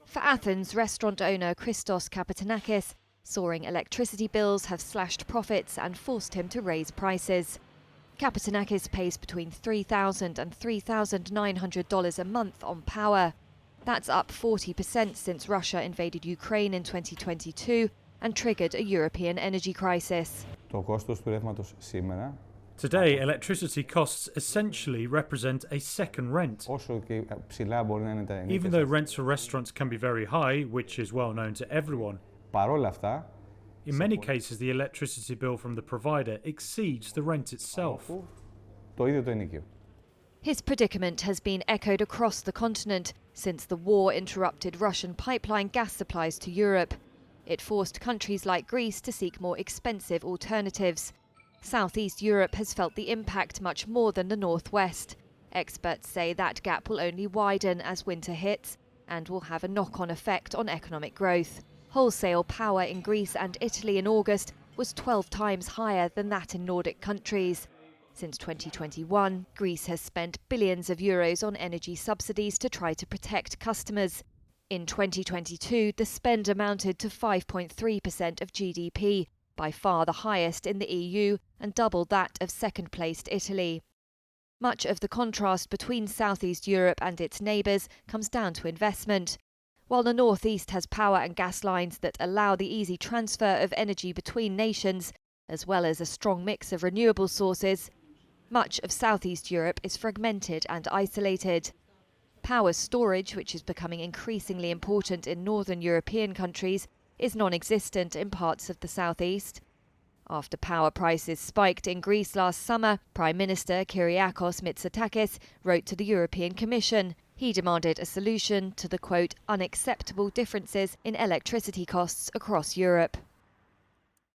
For Athens restaurant owner Christos Kapitanakis, soaring electricity bills have slashed profits and forced him to raise prices. Kapitanakis pays between $3,000 and $3,900 a month on power. That's up 40% since Russia invaded Ukraine in 2022 and triggered a European energy crisis. Today, electricity costs essentially represent a second rent. Even though rents for restaurants can be very high, which is well known to everyone, in many cases the electricity bill from the provider exceeds the rent itself. His predicament has been echoed across the continent since the war interrupted Russian pipeline gas supplies to Europe. It forced countries like Greece to seek more expensive alternatives. Southeast Europe has felt the impact much more than the northwest. Experts say that gap will only widen as winter hits and will have a knock-on effect on economic growth. Wholesale power in Greece and Italy in August was 12 times higher than that in Nordic countries. Since 2021, Greece has spent billions of euros on energy subsidies to try to protect customers. In 2022, the spend amounted to 5.3% of GDP, by far the highest in the EU and double that of second-placed Italy. Much of the contrast between Southeast Europe and its neighbours comes down to investment. While the northeast has power and gas lines that allow the easy transfer of energy between nations, as well as a strong mix of renewable sources, much of Southeast Europe is fragmented and isolated. Power storage, which is becoming increasingly important in northern European countries, is non-existent in parts of the southeast. After power prices spiked in Greece last summer, Prime Minister Kyriakos Mitsotakis wrote to the European Commission. He demanded a solution to the, quote, unacceptable differences in electricity costs across Europe.